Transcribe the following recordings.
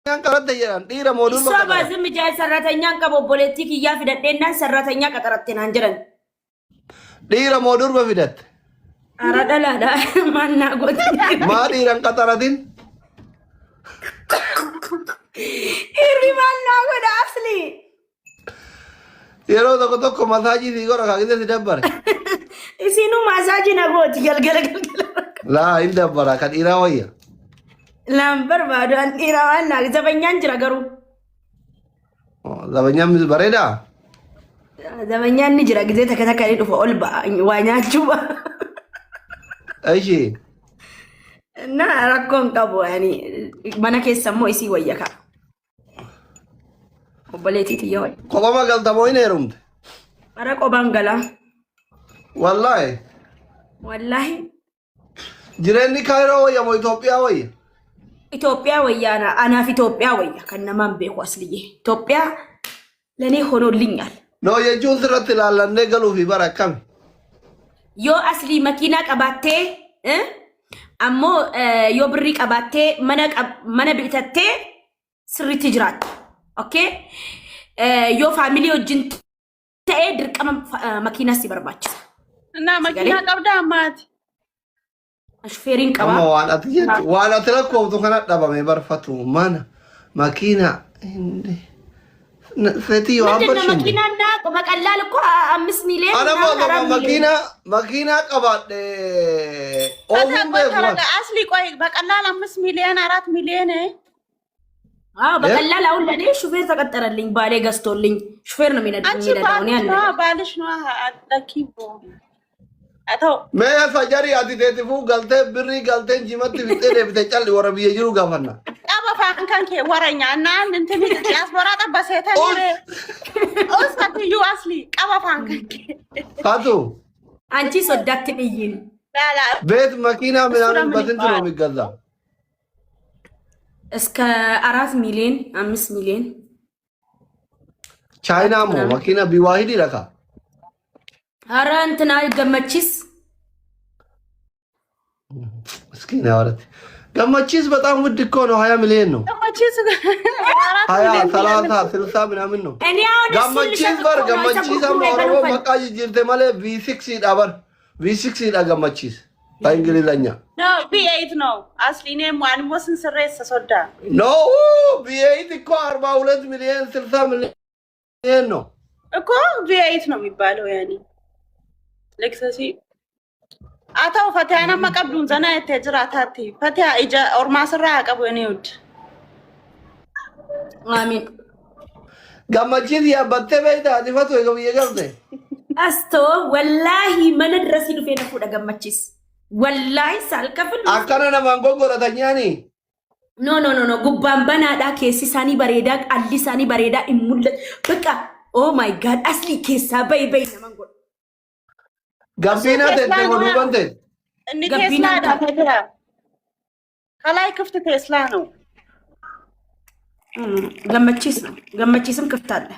ቀረተ ይራን ዲራ ሞዱል በቃ ባዝም ጃይ ሰራተኛን ቀቦ ፖለቲክ ያፍደደና ሰራተኛ ቀጠረተን አንጀረን ዲራ ሞዱል በፊደት አራዳላዳ ማና ጎት ማ ዲራን ቀጠረቲን ኢሪ ማና ጎዳ አስሊ የሮ ተቆ ማሳጂ ሲጎራ ካገደ ሲደበር እሲኑ ማሳጂ ነጎት ገልገለ ላ ይደበራ ከዲራ ወያ ላምበር ባዶን ኢራዋና ዘበኛን ጅራገሩ ዘበኛም በሬዳ ዘበኛን ጅራ ጊዜ ተከታካይ ዱፎ ኦልባ ዋኛቹ እሺ እና ረኮን ቀቦ ያኒ ማና ከሰሞ እሲ ወየካ ኦቦሌቲ ትየው ቆባማ ገልተሞይ ነሩምት አረ ቆባን ገላ ወላሂ ጅሬኒ ካይሮ ወያ ሞ ኢትዮጵያ ወያ ኢትዮጵያ ወያና አናፍ ኢትዮጵያ ወያ ከነማን ቤኩ አስልዬ ኢትዮጵያ ለኔ ሆኖልኛል ኖ የጁን ስረት ላላነ ገሉ ፊበራከም ዮ አስሊ መኪና ቀባቴ አሞ ዮ ብሪ ቀባቴ መነ ቢተቴ ስሪት ጅራት ኦኬ ዮ ፋሚሊ ወጅን ተኤ ድርቀም መኪና ሲበርባች እና መኪና ቀብዳ ማት ሹፌሪን ቀባ ዋና ተለኮብቱ ከናዳባ መበርፈቱ ማና መኪና ፈቲዮ አበሽ መኪና እና በቀላል እኮ 5 ሚሊዮን አና መኪና ቀባደ አስሊ ቆይ በቀላል 5 ሚሊዮን 4 ሚሊዮን በቀላል አሁን ለኔ ሹፌር ተቀጠረልኝ ባሌ ገዝቶልኝ ሹፌር ነው የሚነዳው ያለ ባልሽ ነው አዳኪቦ አቶ मैं फजरी आती देती फू गलते बिरी गलते जिमत बिते चल और भी यजरू गफना अब फांकन के वरኛ እና እንትን ያስወራ ጠበሰተ ኦስካት ዩ አስሊ ቀባ फांकን ታቱ አንቺ ሶዳት ጥይን ቤት መኪና ምናምን በስንት ነው የሚገዛ እስከ 4 ሚሊዮን 5 ሚሊዮን ቻይና ሞ መኪና ቢዋሂድ ይለካ አረ እንትና ገመቺስ እስኪና ወራት ገመቺስ በጣም ውድ እኮ ነው 20 ሚሊዮን ነው ገመቺስ 20 30 60 ምናምን ነው እኔ አሁን ገመቺስ አማራው በቃ ይጅልተ ማለት V6 ይዳበር V6 ይዳ ገመቺስ በእንግሊዘኛ ኖ V8 ነው አስሊ እኔ ማንሞስን ስሬስ ተሶዳ ኖ V8 እኮ 42 ሚሊዮን 60 ሚሊዮን ነው እኮ V8 ነው የሚባለው ያኒ ለክሰሲ አታው ፈታና መቀብዱን ዘና የተጅራታቲ ፈታ እጃ ኦርማስራ አቀቡ እኔውድ አሚን ገመቺስ ያበተ በይታ ዲፈቶ ይገርደ አስቶ ወላሂ መነድረስ ይሉ ፈነፉ ደገመቺስ ወላሂ ሳልከፍል አከናና ማንጎ ጎረተኛኒ ኖ ጉባን በናዳ ኬሲሳኒ በሬዳ አሊሳኒ በሬዳ ኢሙለ በቃ ኦ ማይ ጋድ አስሊ ኬሳ በይ ነማንጎ ጋቢና ተደጎ ዱባንተ እኒ ቴስላ ዳፈራ ከላይ ክፍት ቴስላ ነው ገመቺስም ክፍት አለ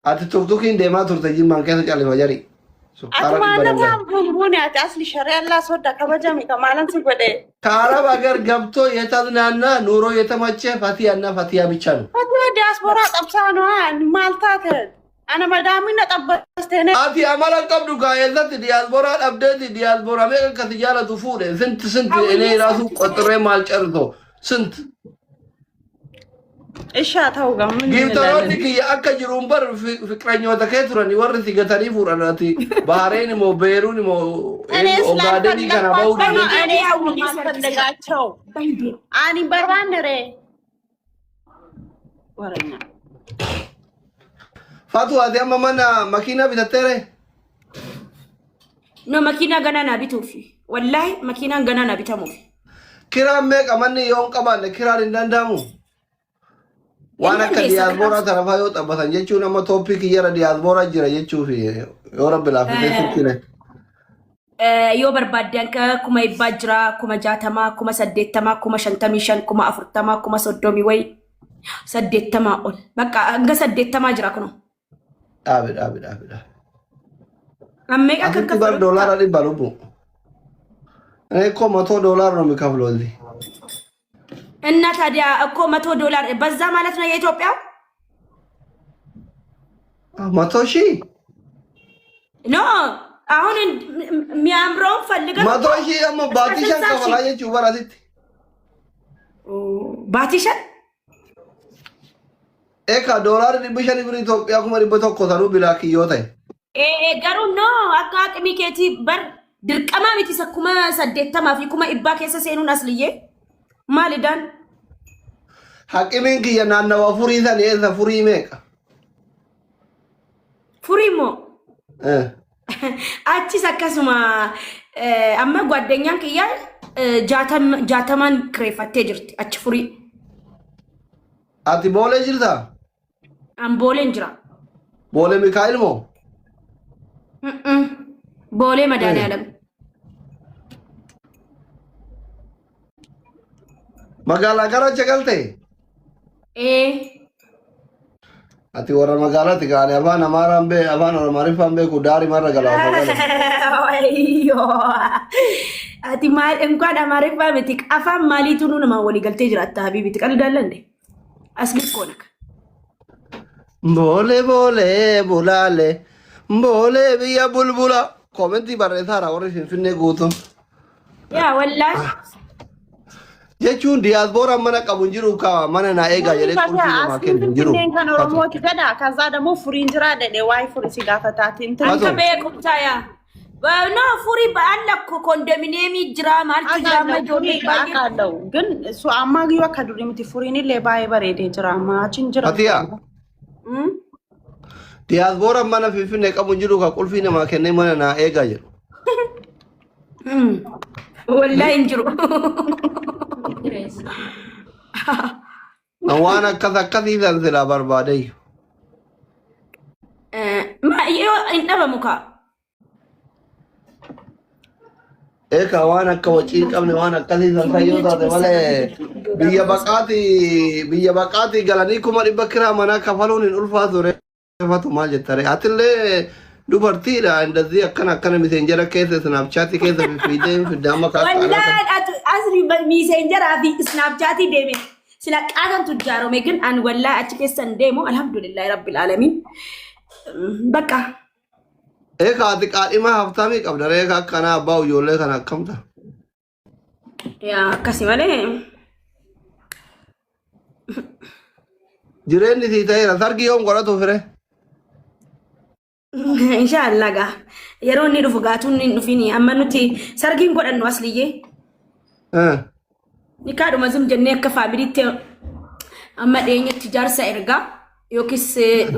አት ቱክቱክ እንደማ ቱርተጂ ማንከተ ጫለ ፈጀሪ አትማነታም ቡንቡን ያት አስሊ ሸሪዓላ ሶዳ ከበጃሚ ከማለን ሲጎደ ከአረብ ሀገር ገብቶ የተዝናና ኑሮ የተመቸ ፈቲያና ፈቲያ ብቻ ነው ፈቲያ ዲያስፖራ ጠብሳ ነው ማልታት አና መዳሚና ጠበስተነ አቲ አማላ ቀብዱ ጋየለት ዲያስፖራ አብደት ዲያስፖራ መከ ከተጃለቱ ፉደ ስንት እኔ ራሱ ቆጥሬ ማልጨርቶ ስንት እሺ ታው ጋር ምን ጊፍተሮቲክ ያከጅሩን በር ፍቅረኛው ተከትሮን ወርሲ ገተሪ ፉራናቲ ባህሬን ሞ ቤሩን ሞ ኦጋዴኒ ከናባው እኔ አሁን ማስፈልጋቸው አኒ በርባንሬ ወረኛ ፋቱ አዲያማ ማና መኪና ቢተተረ ኖ መኪና ገናና ቢቱፊ ወላሂ መኪና ገናና ቢተሙ ኪራም መቀመን የሆን ቀማለ ኪራን እንዳንዳሙ ዋና ከዲያስፖራ ተረፋዮ ጠበታን ጀቹ ነማ ቶፒክ ይራ ዲያስፖራ ጅራ ጀቹ ፊ ዮረብ ላፍ ተስኪነ ዮ በርባዲያን ከኩማ ይባጅራ ኩማ ጃተማ ኩማ ሰደተማ ኩማ ሸንተሚሸን ኩማ አፍርተማ ኩማ ሶዶሚ ወይ ሰደተማ ኦል በቃ እንገ ሰደተማ ጅራ ኩኖ አብድ አሜቃ ከከፈለ ዶላር አይደል ባሉቡ እኮ $100 ነው የሚከፍለው እዚህ እና ታዲያ እኮ $100 በዛ ማለት ነው የኢትዮጵያ 100,000 ኖ አሁን የሚያምረው ፈልገው 100,000 ደግሞ ባቲሻን ከበላየችው በራሲት ባቲሻን ኤካ ዶላር ዲብሸን ብር ኢትዮጵያ ኩማ ዲበቶ ኮታሩ ቢላክ ይዮታይ ገሩ ኖ አቃቅሚ ኬቲ በር ድርቀማ ሚቲ ሰኩማ ሰደተማ ፊ ኩማ ኢባ ከሰ ሰኑን አስልዬ ማሊዳን ሐቂሚን ከየናነዋ ፉሪዘን የዘ ፉሪ ሜቃ ፉሪሞ አቺስ አከሱማ አማ ጓደኛን ከያ ጃተማን ክሬፋቴ ጅርቲ አቺ ፉሪ አቲ ቦሌ ጅርታ አምቦሌ እንጅራ ቦሌ ሚካኤል ሞ ቦሌ መድኃኒዓለም መጋላ ገራቸ ገልቴ አቲ ወራ መጋላ ትጋኔ አባን አማራምቤ አባን ኦሮማሪፋምቤ ኩዳሪ ማረጋላ ወዮ አቲ ማል እንኳን አማሪፋ ምትክ አፋም ማሊቱኑ ነው ወሊ ገልቴ ጅራታ ሀቢቢ ትቀልዳለ እንዴ አስልክ ኮነክ ቦሌ ቦሌ ቡላሌ ቦሌ ብያ ቡልቡላ ኮሜንቲ ባሬታራ ወሬ ፍንፍኔ ጉቱ ያ ወላሂ jechuun diyaaspoora mana qabu jiru ka mana na eega jedhee qulqullina ma kennu jiru kan oromooti gada kaza demo furin jira de way furi sigafatatin anka beekumsa ya no furi ባለኩ ኮንዶሚኒየም ይጅራ ማለት ይጅራ ማጆሌ ባቃለው ግን እሱ አማግዩ አካዱሪምቲ furin le ባይ በሬዴ ጅራ ማችን ጅራ አቲያ diyaaspoora mana finfinne qabu jiru ka qulqullina ma kenne mana na eega jedhu wallahi injiru waan akkasiisan sila barbaadayyu ma yoo hin dhabamuka eeka waan akka wacii qabne waan akkasiisan sayyoo taate malee biyya baqaatii galanii 100,000 kiraa manaa kafaluun hin ulfaatu reeffatu maal jettare atillee dubartiidha እንደዚህ akkana misenjera keessa snapchat keessa fiideen fidama ka wallahi asri misenjera fi snapchat deeme sila qaatan tujjarome ግን an wallahi achi keessa deemo alhamdulillah rabbil alamin baka eeka ati qaadhima haftami qabda reeka akkana abbaa ijoollee kana akkamta ya akkasi malee jireenyi sii ta'eera sargi yoom godhatu fire inshallah ga yeroo ni dhufu gaatuun ni dhufini amma nuti sargiin godhannu asliyyee ni kaadhuma zum jennee akka faamiliitti amma dheenyatti jaarsa ergaa yookiis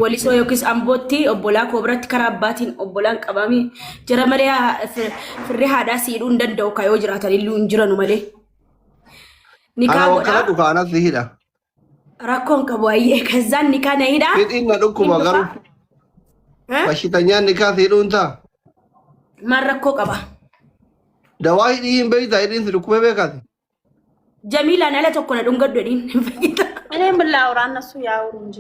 walisoo yookiis ambootti obbolaa koo biratti karaa abbaatiin obbolaan qabamii jira malee firri haadhaa siidhuu hin danda'u kayoo jiraatan illuu hin jiranu malee ana wakkala dhukaanas hidha rakkoon qabu ayyee kazzaan ni kana hidha hidhiin na dhukkuma garuu bashitanyaan nikaa hidhuun ta'a maal rakkoo qaba dawaa hidhii hin beeyta hidhiin si dhukkubee beekaati jamiilaan ala tokko na dhungadhu hidhiin hin fayyita እኔም ብላውራ እነሱ ያውሩ እንጂ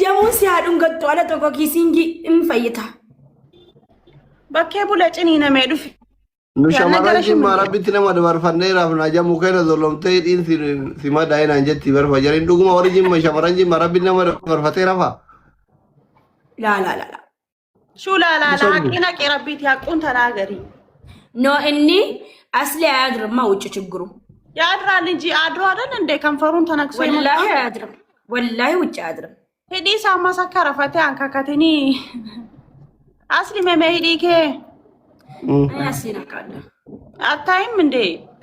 jamuun si haa dhungattu ala tokko kiisiingi hin fayyita bakkee bula cinii namee dhufi nu shamarran jimmaa rabbitti nama dabarfanneeraaf na jamu keena zolomtee hidhiin si madaa'e naan jetti barfa jariin dhuguma warri jimma shamarran jimmaa rabbitti nama dabarfatee rafa la ሹላላላ ሀቂና ቄረቢት ያቁን ተናገሪ ኖ እኒ አስሊ አያድርማ ውጭ ችግሩ ያድራል እንጂ አድሮ አይደል እንደ ከንፈሩን ተነክሶ ወላሂ አያድርም ወላሂ ውጭ አያድርም ሄዲ ሳማሰከረ ፈቴ አንካካቴኒ አስሊ መመሂዲኬ ያሲናካለ አታይም እንዴ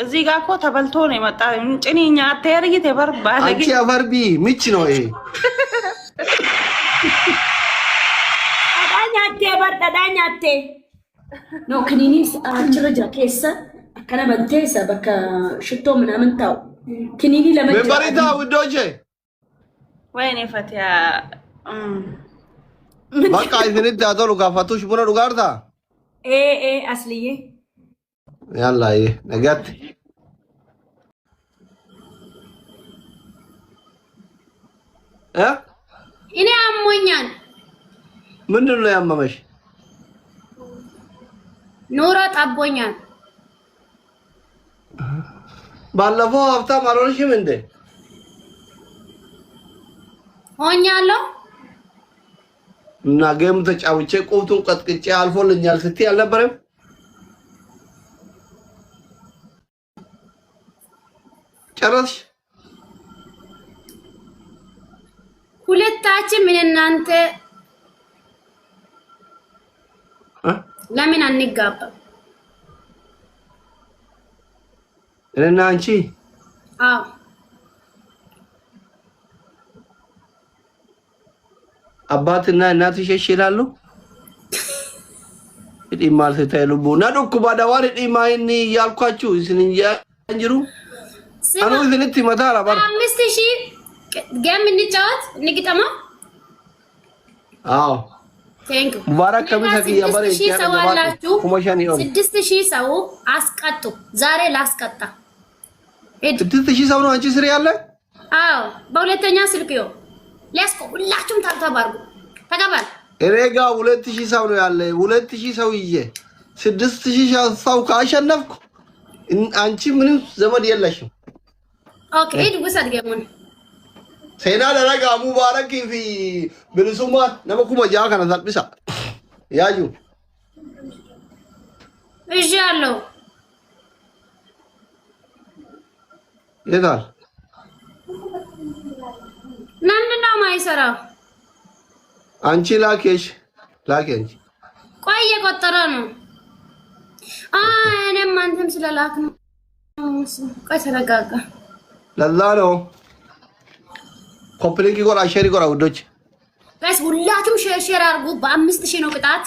እዚህ ጋር እኮ ተበልቶ ነው የመጣ ጭኒኛ አተርይት የበርባለ አንቺ አፈርቢ ምች ነው ይሄ Daanyaatte no kininis achirra jira keessa akkana banteessa bakka shittoo ምናምን taa'u kinini lama jira membarita widooje ወይኔ ፈቲያ bakka isinitti haa tolu gaafatuush buna dhugaarta asliyyee yallaaye nagaatti እኔ አሞኛል ምንድን ነው ያመመሽ ኑሮ ጠቦኛል ባለፈው ሀብታም አልሆንሽም እንዴ? ሆኛለሁ እና ጌም ተጫውቼ ቁብቱን ቀጥቅጬ አልፎልኛል ስትይ አልነበረም? ጨረስሽ? ሁለታችን ምን እናንተ ለምን አንጋባም? እኔና አንቺ? አዎ አባትና እናትሽ ይችላሉ? እዲማል ተታይሉቡ ናዶኩ ባዳዋር እዲማይኒ ያልኳችሁ እስንኛ አንጅሩ አኑ ዝንት ይመታል አባር 5000 ጌም እንጫወት ንግጠማ። አዎ ቴንክ ዩ ሙባረክ ከመሰኪ ያባረ ይያላችሁ 6000 ሰው አስቀጡ። ዛሬ ላስቀጣ 6000 ሰው ነው አንቺ ስሪ ያለ? አዎ በሁለተኛ ስልክ ይው ለስኮ ሁላችሁም ታርታባርጉ ተቀበል። እሬጋ 2000 ሰው ነው ያለ። 2000 ሰው ይዤ 6000 ሰው ካሸነፍኩ አንቺ ምንም ዘመድ የለሽም። ኦኬ ሂድ ውሰድ ጌሙን ሴና ደረጋ ሙባረክ ፊ ብልሱማ ነመኩማ ጃ ከነ ሰልብሳ ያዩ እሺ አለው ይታል ምንድነው ማይሰራው? አንቺ ላኬሽ ላኬንጂ ቆይ እየቆጠረ ነው። እኔም አንተም ስለላክ ነው። ቆይ ተረጋጋ። ለዛ ነው ኮምፕሊት ይቆራ ሼር ይቆራ ውዶች ጋይስ ሁላችሁም ሼር አድርጉ። በ5000 ነው ቅጣት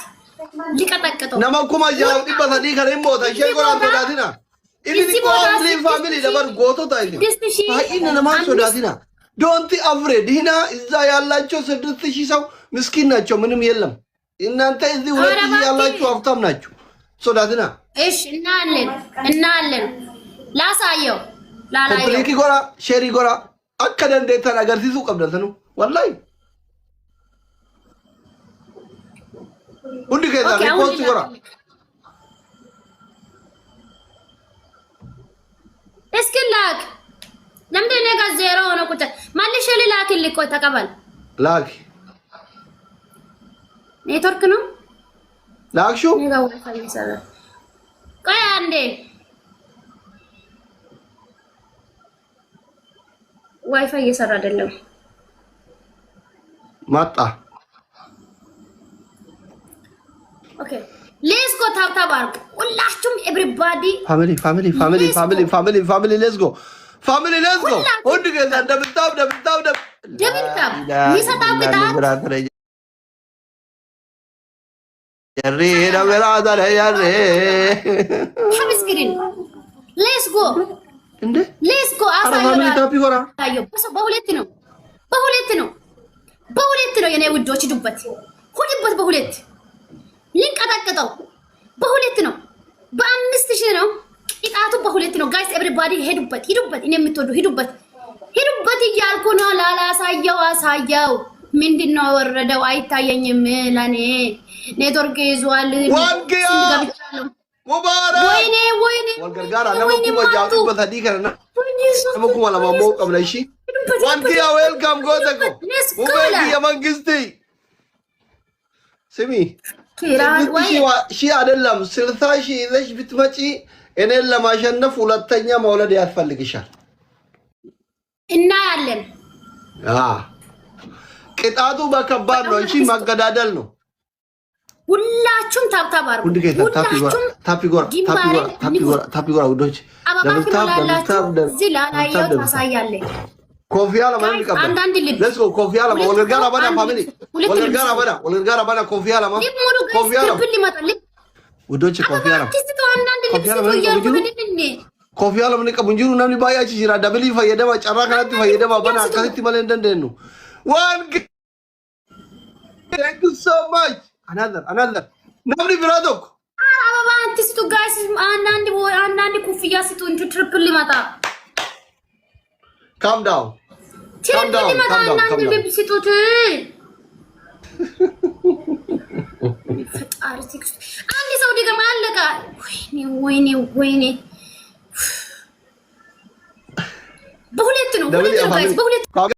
ሊቀጠቅጠው ነመኩማ ጃው ዲበሰዲ ከነም ሞታ ሼር ይቆራ ተዳቲና ኢሊ ኮምፕሊ ፋሚሊ ደበር ጎቶ ታይሊ አይነ ነማን ሶዳቲና ዶንት አፍሬድ ሂና እዛ ያላችሁ 6000 ሰው ምስኪን ናቸው። ምንም የለም። እናንተ እዚህ 2000 ያላችሁ ሀብታም ናችሁ። ሶዳቲና እሺ እናለን ላሳየው ላላየው ኮምፕሊት ይቆራ ሼር ይቆራ አከደ እንዴት ተናገርሲሱ ቀብደት ነው ወላሂ ሁሉ ከዛ ሪፖርት ይቆራ እስኪ ላክ ለምንድን ነው ጋር ዜሮ ሆነ ቁጭ ማለሽ ላክልኝ። ቆይ ተቀበል ላክ ኔትወርክ ነው ላክሹ ነው ዋይፋይ ይሰራ። ቆይ አንዴ ዋይፋይ እየሰራ አይደለም። ማጣ ኦኬ ሌትስ ጎ ታብታባርኩ ሁላችሁም ኤቭሪባዲ ፋሚሊ ሌትስ ጎ ፋሚሊ ሌትስ ጎ ሁሉ ከዛ እንደምታብ ሚሰጣው ቅጣት ያሬ ረበራዳ ያሬ ሐብስክሪን ሌትስ ጎ እንዴ ሌትስ ጎ ፋሚሊ ታፒ ጎራ አዮ በሁለት ነው የኔ ውዶች ዱበት ሁሉበት በሁለት ሊንቀጠቀጠው በሁለት ነው። በ5000 ነው ቅጣቱ በሁለት ነው። ጋይስ ኤቭሪባዲ ሄዱበት እኔ የምትወዱ ሄዱበት እያልኩ ነው። ላላሳየው አሳየው። ምንድነው ወረደው አይታየኝም። ለኔ ኔትወርክ ይዟል። ወንጌያ ሙባረክ ወይኔ ወልገርጋራ ለምኩ ወጃቱ በታዲ ከረና ለምኩ ማለማሞ ቀብለሺ ወንጌያ ዌልካም ጎተኮ ሙበቂ የመንግስቲ ስሚ ሺህ አይደለም 60,000 ይዘሽ ብትመጪ እኔን ለማሸነፍ ሁለተኛ መውለድ ያስፈልግሻል። እናያለን። ቅጣቱ በከባድ ነው። እሺ መገዳደል ነው። ሁላችሁም ታብታባሩ ታፒጎራ ውዶች ኮፊያ ለማን ይቀበል አንዳንድ ልብ ሌትስ ጎ ኮፊያ ለማ ወለጋራ ባዳ ፋሚሊ ወለጋራ ባዳ ኮፊያ ለማ ውዶች ኮፊያ ለምን ይቀበል እንጂ ነው ነብይ ባያች ጅራ ደብሊ ፈየደማ ጨራ ካላት ፈየደማ ባና ካስቲ ማለ እንደንደኑ ዋን Thank you so much. Another. Nobody ብራዶክ አበባ አንቲስቱ ጋይስ አንዳንድ ኩፍያ ሲቱ እንጂ ትሪፕል ሊመጣ Calm down. አንዳንድ ሲቱት ፈጣሪ ቴክስት አንድ ሰው ደግሞ አለቃ ወይኔ በሁለት ነው ጋይስ በሁለት